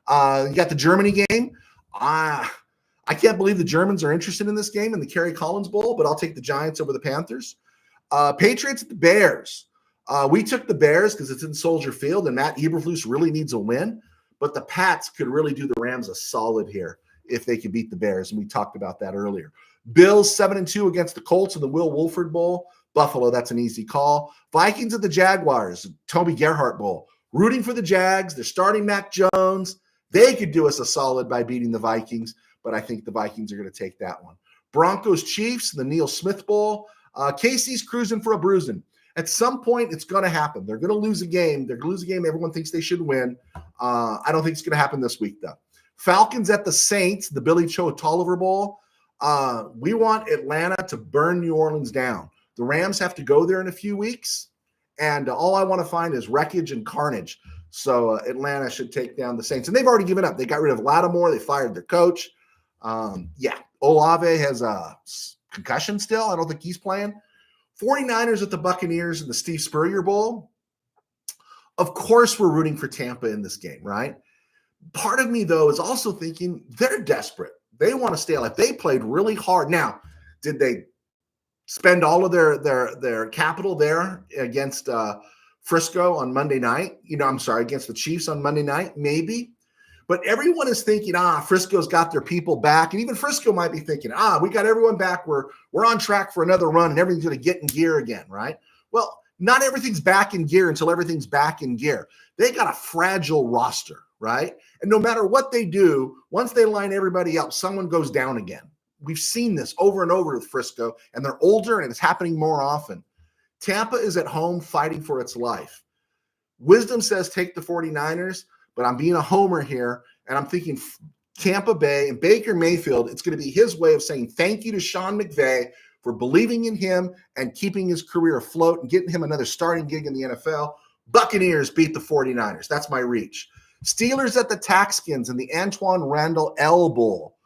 You got the Germany game. I can't believe the Germans are interested in this game in the Kerry Collins Bowl, but I'll take the Giants over the Panthers. Patriots at the Bears. We took the Bears because it's in Soldier Field, and Matt Eberflus really needs a win. But the Pats could really do the Rams a solid here if they could beat the Bears, and we talked about that earlier. Bills 7-2 against the Colts in the Will Wolford Bowl. Buffalo, that's an easy call. Vikings at the Jaguars, Toby Gerhart Bowl. Rooting for the Jags. They're starting Mac Jones. They could do us a solid by beating the Vikings, but I think the Vikings are going to take that one. Broncos Chiefs, the Neil Smith Bowl. KC's cruising for a bruising. At some point, it's going to happen. They're going to lose a game. They're going to lose a game everyone thinks they should win. I don't think it's going to happen this week, though. Falcons at the Saints, the Billy Joe Tolliver Bowl. We want Atlanta to burn New Orleans down. The Rams have to go there in a few weeks, and all I want to find is wreckage and carnage. So Atlanta should take down the Saints. And they've already given up. They got rid of Lattimore. They fired their coach. Olave has a concussion still. I don't think he's playing. 49ers at the Buccaneers in the Steve Spurrier Bowl. Of course, we're rooting for Tampa in this game, right? Part of me, though, is also thinking they're desperate. They want to stay alive. They played really hard. Now, did they spend all of their capital there against Frisco on Monday night? Against the Chiefs on Monday night? Maybe. But everyone is thinking, Frisco's got their people back. And even Frisco might be thinking, we got everyone back. We're on track for another run and everything's going to get in gear again, right? Well, not everything's back in gear until everything's back in gear. They got a fragile roster, right? And no matter what they do, once they line everybody up, someone goes down again. We've seen this over and over with Frisco, and they're older, and it's happening more often. Tampa is at home fighting for its life. Wisdom says take the 49ers, but I'm being a homer here, and I'm thinking Tampa Bay and Baker Mayfield, it's going to be his way of saying thank you to Sean McVay for believing in him and keeping his career afloat and getting him another starting gig in the NFL. Buccaneers beat the 49ers. That's my reach. Steelers at the Texans in the Antoine Randall L Bowl.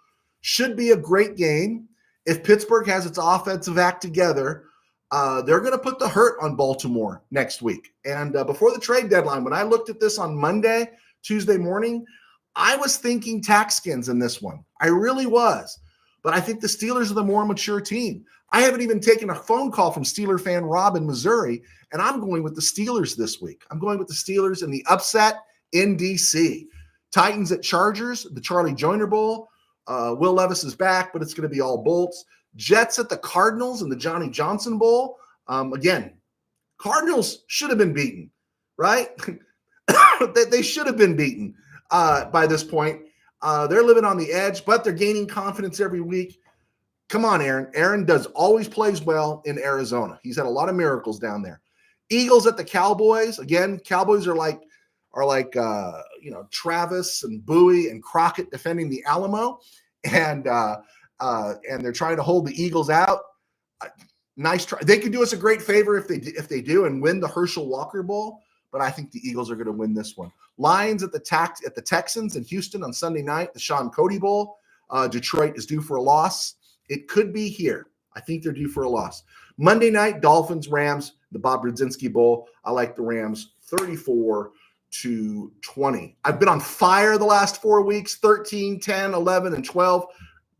Should be a great game. If Pittsburgh has its offensive act together, they're going to put the hurt on Baltimore next week. And before the trade deadline, when I looked at this on Monday, Tuesday morning, I was thinking Texans in this one. I really was. But I think the Steelers are the more mature team. I haven't even taken a phone call from Steeler fan Rob in Missouri, and I'm going with the Steelers this week. I'm going with the Steelers in the upset in D.C. Titans at Chargers, the Charlie Joyner Bowl. Will Levis is back, but it's going to be all Bolts. Jets at the Cardinals in the Johnny Johnson Bowl. Again, Cardinals should have been beaten, right? They should have been beaten by this point. They're living on the edge, but they're gaining confidence every week. Come on, Aaron. Aaron always plays well in Arizona. He's had a lot of miracles down there. Eagles at the Cowboys. Again, Cowboys are like Travis and Bowie and Crockett defending the Alamo, and they're trying to hold the Eagles out. Nice try. They could do us a great favor if they do and win the Herschel Walker Bowl, but I think the Eagles are going to win this one. Lions at the Texans in Houston on Sunday night, the Sean Cody Bowl. Detroit is due for a loss. It could be here. I think they're due for a loss. Monday night, Dolphins, Rams, the Bob Brzezinski Bowl. I like the Rams 34-20. I've been on fire the last 4 weeks, 13, 10, 11, and 12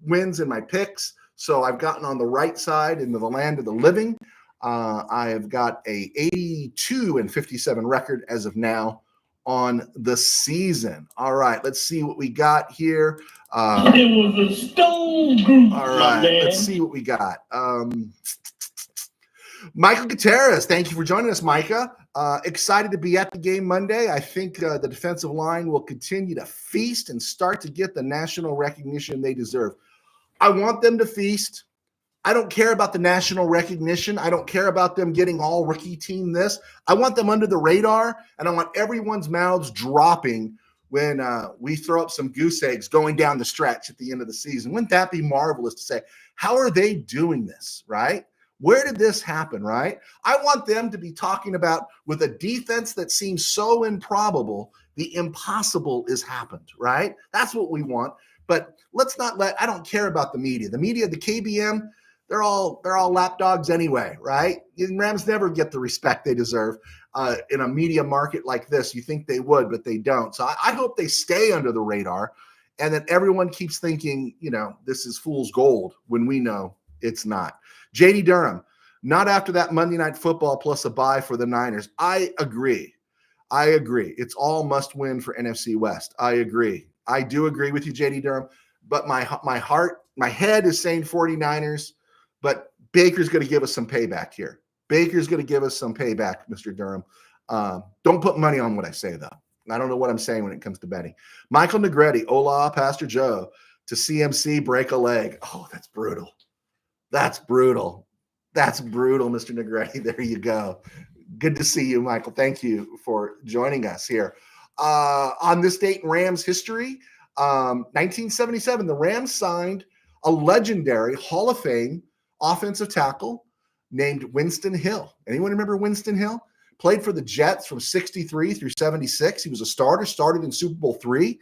wins in my picks. So I've gotten on the right side into the land of the living. I have got a 82-57 record as of now on the season. All right, let's see what we got here. It was a stone group. All right, let's see what we got. Michael Gutierrez, thank you for joining us, Micah. Excited to be at the game Monday. I think the defensive line will continue to feast and start to get the national recognition they deserve. I want them to feast. I don't care about the national recognition. I don't care about them getting all rookie team this. I want them under the radar, and I want everyone's mouths dropping when we throw up some goose eggs going down the stretch at the end of the season. Wouldn't that be marvelous to say, how are they doing this, right? Where did this happen, right? I want them to be talking about, with a defense that seems so improbable, the impossible has happened, right? That's what we want. But let's not I don't care about the media. The media, the KBM, they're all lapdogs anyway, right? And Rams never get the respect they deserve in a media market like this. You think they would, but they don't. So I hope they stay under the radar and that everyone keeps thinking, this is fool's gold when we know it's not. J.D. Durham, not after that Monday Night Football plus a bye for the Niners. I agree. It's all must win for NFC West. I agree. I do agree with you, J.D. Durham, but my head is saying 49ers, but Baker's going to give us some payback here. Baker's going to give us some payback, Mr. Durham. Don't put money on what I say, though. I don't know what I'm saying when it comes to betting. Michael Negretti, hola, Pastor Joe, to CMC break a leg. Oh, that's brutal. That's brutal, Mr. Negretti. There you go. Good to see you, Michael. Thank you for joining us here. On this date in Rams history, 1977, the Rams signed a legendary Hall of Fame offensive tackle named Winston Hill. Anyone remember Winston Hill? Played for the Jets from 63 through 76. He was a starter, started in Super Bowl III.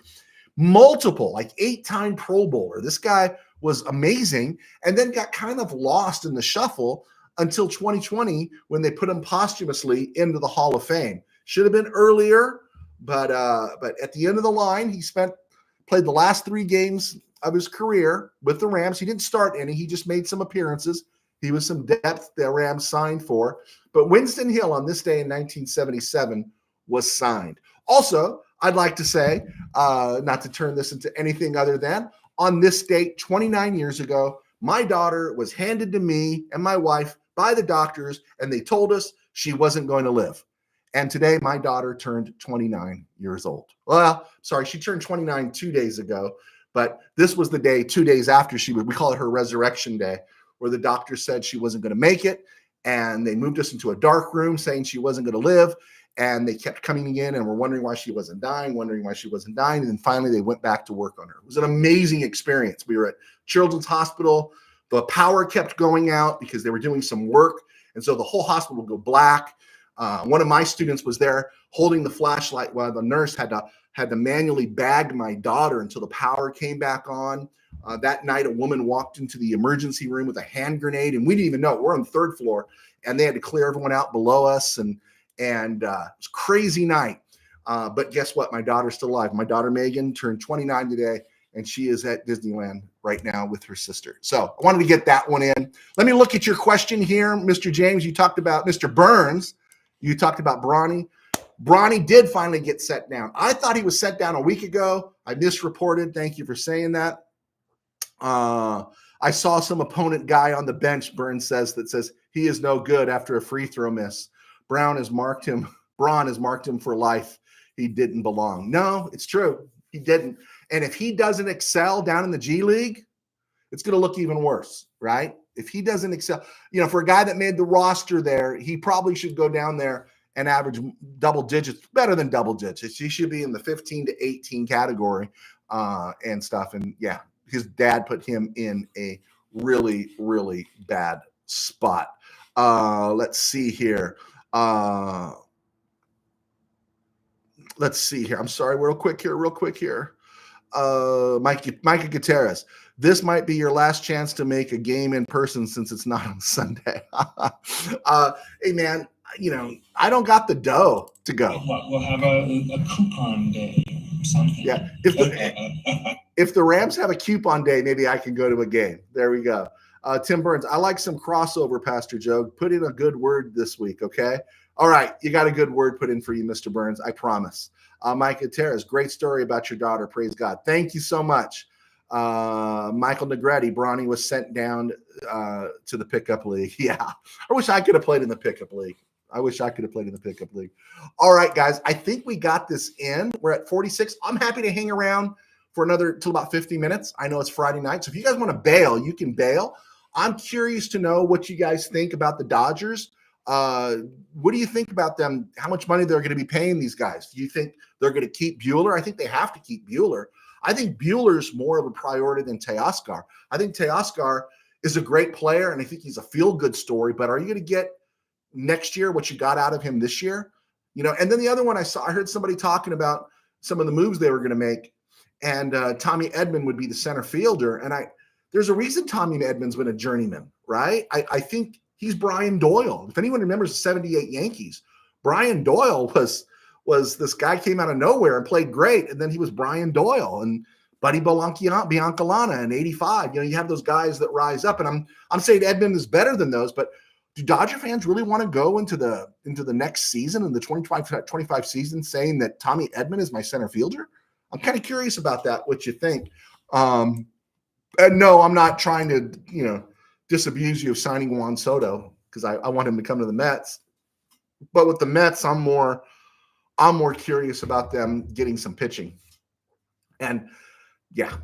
Multiple, 8-time Pro Bowler. This guy was amazing and then got kind of lost in the shuffle until 2020 when they put him posthumously into the Hall of Fame. Should have been earlier, but at the end of the line, he played the last 3 games of his career with the Rams. He didn't start any. He just made some appearances. He was some depth the Rams signed for. But Winston Hill on this day in 1977 was signed. Also, I'd like to say, not to turn this into anything other than, on this date 29 years ago, my daughter was handed to me and my wife by the doctors, and they told us she wasn't going to live. And today, my daughter turned 29 years old. Well, sorry, she turned 29 2 days ago, but this was the day 2 days after we call it her resurrection day, where the doctor said she wasn't going to make it, and they moved us into a dark room saying she wasn't going to live, and they kept coming in and were wondering why she wasn't dying, and then finally they went back to work on her. It was an amazing experience. We were at Children's Hospital. The power kept going out because they were doing some work, and so the whole hospital would go black. One of my students was there holding the flashlight while the nurse had to manually bag my daughter until the power came back on. That night, a woman walked into the emergency room with a hand grenade, and we didn't even know. We're on the third floor, and they had to clear everyone out below us, and it was a crazy night. But guess what? My daughter's still alive. My daughter Megan turned 29 today, and she is at Disneyland right now with her sister. So I wanted to get that one in. Let me look at your question here, Mr. James. You talked about Mr. Burns. You talked about Bronny. Bronny did finally get set down. I thought he was set down a week ago. I misreported. Thank you for saying that. I saw some opponent guy on the bench, Burns says, that says he is no good after a free throw miss. Braun has marked him for life. He didn't belong. No, it's true. He didn't. And if he doesn't excel down in the G League, it's going to look even worse, right? If he doesn't excel, for a guy that made the roster there, he probably should go down there and average double digits, better than double digits. He should be in the 15 to 18 category and stuff. And yeah, his dad put him in a really, really bad spot. Let's see here. I'm sorry, real quick here. Micah Gutierrez. This might be your last chance to make a game in person since it's not on Sunday. Hey, man, I don't got the dough to go. We'll have a coupon day or something. Yeah. If the Rams have a coupon day, maybe I can go to a game. There we go. Tim Burns, I like some crossover, Pastor Joe. Put in a good word this week, okay? All right, you got a good word put in for you, Mr. Burns. I promise. Mike Gutierrez, great story about your daughter. Praise God. Thank you so much. Michael Negretti, Bronny was sent down to the pickup league. Yeah, I wish I could have played in the pickup league. All right, guys, I think we got this in. We're at 46. I'm happy to hang around for till about 50 minutes. I know it's Friday night, so if you guys want to bail, you can bail. I'm curious to know what you guys think about the Dodgers. What do you think about them? How much money they're going to be paying these guys? Do you think they're going to keep Bueller? I think they have to keep Bueller. I think Bueller's more of a priority than Teoscar. I think Teoscar is a great player, and I think he's a feel-good story, but are you going to get next year what you got out of him this year? And then the other one I heard somebody talking about some of the moves they were going to make, and Tommy Edman would be the center fielder. And there's a reason Tommy Edman's been a journeyman, right? I think he's Brian Doyle. If anyone remembers the 78 Yankees, Brian Doyle was this guy came out of nowhere and played great. And then he was Brian Doyle and Buddy Biancalana in 85. You have those guys that rise up. And I'm saying Edman is better than those, but do Dodger fans really want to go into the next season, in the 2025 season, saying that Tommy Edman is my center fielder? I'm kind of curious about that, what you think. And no, I'm not trying to, disabuse you of signing Juan Soto because I want him to come to the Mets. But with the Mets, I'm more curious about them getting some pitching. And yeah,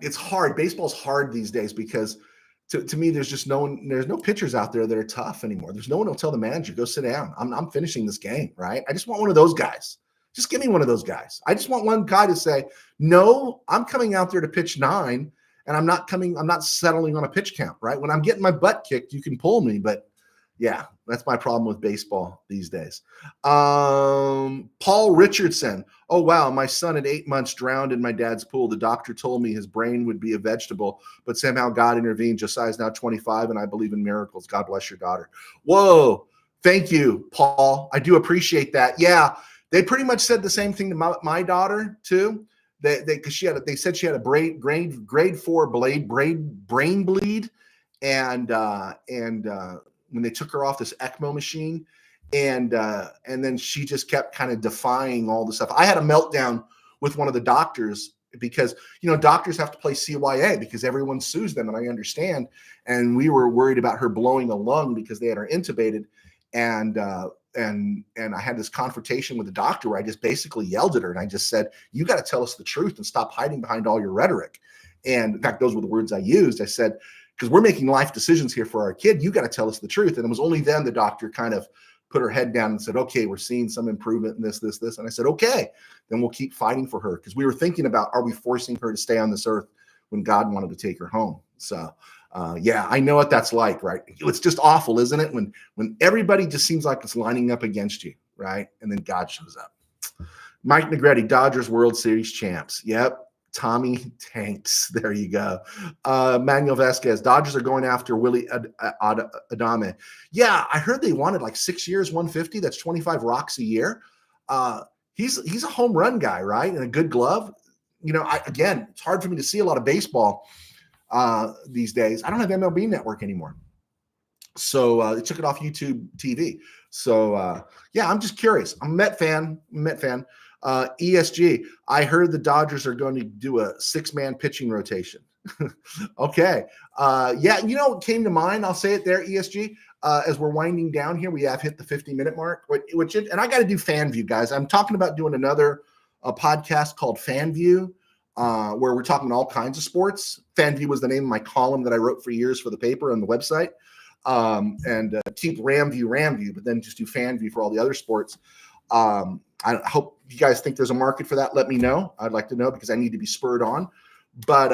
it's hard. Baseball's hard these days because to me, there's no pitchers out there that are tough anymore. There's no one who'll tell the manager, go sit down. I'm finishing this game, right? I just want one of those guys. Just give me one of those guys. I just want one guy to say, no, I'm coming out there to pitch 9, and I'm not settling on a pitch count, right? When I'm getting my butt kicked, you can pull me, but yeah, that's my problem with baseball these days. Paul Richardson. Oh, wow. My son at 8 months drowned in my dad's pool. The doctor told me his brain would be a vegetable, but somehow God intervened. Josiah's now 25, and I believe in miracles. God bless your daughter. Whoa. Thank you, Paul. I do appreciate that. Yeah. They pretty much said the same thing to my daughter too. They said she had a grade 4 brain bleed, and when they took her off this ECMO machine, and then she just kept kind of defying all the stuff. I had a meltdown with one of the doctors because doctors have to play CYA because everyone sues them, and I understand. And we were worried about her blowing a lung because they had her intubated, and I had this confrontation with the doctor where I just basically yelled at her, and I just said, you got to tell us the truth and stop hiding behind all your rhetoric. And in fact, those were the words I used. I said, because we're making life decisions here for our kid, you got to tell us the truth. And it was only then the doctor kind of put her head down and said, okay, we're seeing some improvement in this. And I said, okay, then we'll keep fighting for her. Because we were thinking about, are we forcing her to stay on this earth when God wanted to take her home? So, yeah, I know what that's like, right? It's just awful, isn't it? When everybody just seems like it's lining up against you, right? And then God shows up. Mike Negretti, Dodgers World Series champs. Yep. Tommy Tanks. There you go. Manuel Vasquez, Dodgers are going after Willie Adame. Yeah, I heard they wanted like 6 years, 150. That's 25 rocks a year. He's a home run guy, right? And a good glove. Again, it's hard for me to see a lot of baseball these days. I don't have MLB Network anymore. So they took it off YouTube TV. So, yeah, I'm just curious. I'm a Met fan. ESG, I heard the Dodgers are going to do a 6-man pitching rotation. Okay. Yeah, what came to mind? I'll say it there, ESG. As we're winding down here, we have hit the 50-minute mark, and I got to do FanView, guys. I'm talking about doing another podcast called FanView, where we're talking all kinds of sports. FanView was the name of my column that I wrote for years for the paper and the website. And keep RamView, but then just do FanView for all the other sports. I hope you guys think there's a market for that. Let me know. I'd like to know because I need to be spurred on. But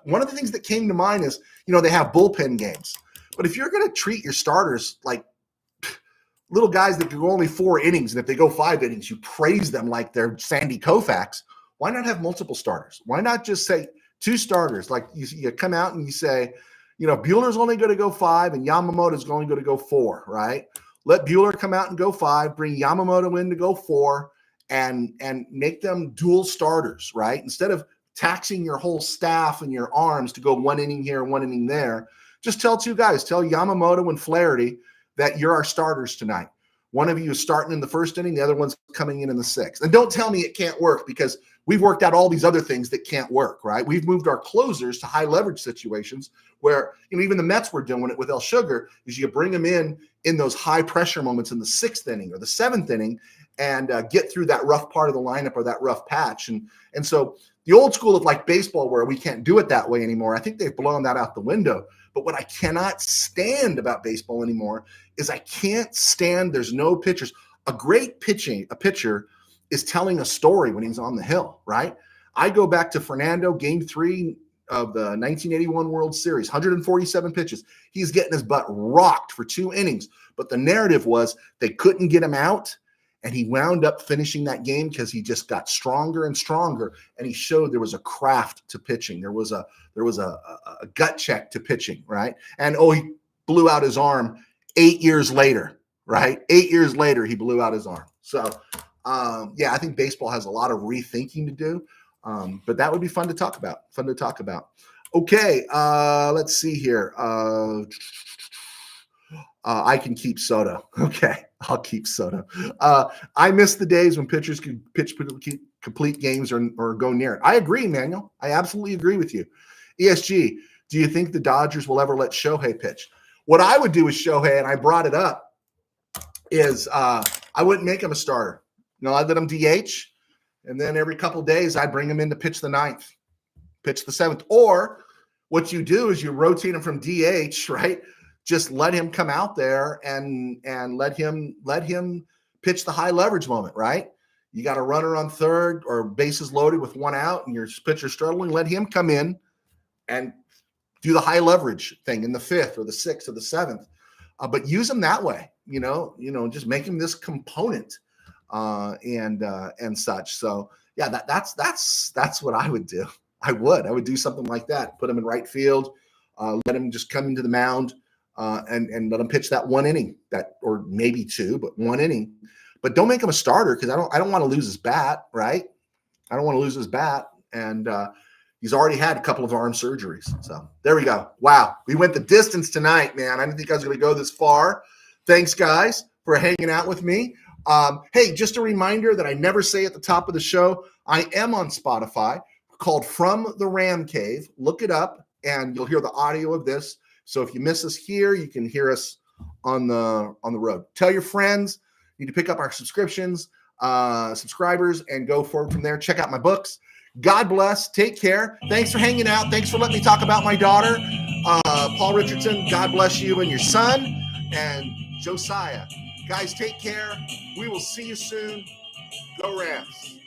one of the things that came to mind is, they have bullpen games. But if you're going to treat your starters like little guys that can go only 4 innings, and if they go 5 innings, you praise them like they're Sandy Koufax, why not have multiple starters? Why not just say 2 starters? Like you come out and you say, Buehler's only going to go 5 and Yamamoto's only going to go 4, right? Let Buehler come out and go 5, bring Yamamoto in to go 4, and make them dual starters, right? Instead of taxing your whole staff and your arms to go 1 inning here, 1 inning there, just tell 2 guys, tell Yamamoto and Flaherty that you're our starters tonight. One of you is starting in the 1st inning, the other one's coming in the 6th. And don't tell me it can't work, because we've worked out all these other things that can't work, right? We've moved our closers to high leverage situations where, even the Mets were doing it with El Sugar, is you bring them in those high pressure moments in the 6th inning or the 7th inning and get through that rough part of the lineup or that rough patch. And so the old school of like baseball where we can't do it that way anymore, I think they've blown that out the window. But what I cannot stand about baseball anymore is I can't stand there's no pitchers. A pitcher is telling a story when he's on the hill, right? I go back to Fernando, Game 3 of the 1981 World Series, 147 pitches. He's getting his butt rocked for 2 innings. But the narrative was they couldn't get him out, and he wound up finishing that game because he just got stronger and stronger, and he showed there was a craft to pitching. There was a gut check to pitching, right? And he blew out his arm 8 years later, right? 8 years later, he blew out his arm. So, yeah, I think baseball has a lot of rethinking to do, but that would be fun to talk about. Okay, let's see here. I can keep Soto. Okay, I'll keep Soto. I miss the days when pitchers could pitch complete games or go near it. I agree, Manuel. I absolutely agree with you. ESG, do you think the Dodgers will ever let Shohei pitch? What I would do with Shohei, and I brought it up, is I wouldn't make him a starter. I'd let him DH, and then every couple of days I'd bring him in to pitch the 9th, pitch the 7th. Or what you do is you rotate him from DH, right? Just let him come out there and let him pitch the high leverage moment, right? You got a runner on 3rd or bases loaded with 1 out and your pitcher struggling, let him come in and do the high leverage thing in the 5th or the 6th or the 7th. But use him that way, just make him this component and such. So yeah, that's what I would do. I would do something like that. Put him in right field, let him just come into the mound, and let him pitch that 1 inning, or maybe 2, but 1 inning. But don't make him a starter, because I don't want to lose his bat, right? I don't want to lose his bat, and he's already had a couple of arm surgeries. So there we go. Wow, we went the distance tonight, man. I didn't think I was going to go this far. Thanks, guys, for hanging out with me. Hey, just a reminder that I never say at the top of the show, I am on Spotify, called From the RamCave. Look it up, and you'll hear the audio of this. So if you miss us here, you can hear us on the road. Tell your friends. You need to pick up our subscriptions, subscribers, and go forward from there. Check out my books. God bless. Take care. Thanks for hanging out. Thanks for letting me talk about my daughter, Paul Richardson. God bless you and your son, and Josiah. Guys, take care. We will see you soon. Go Rams.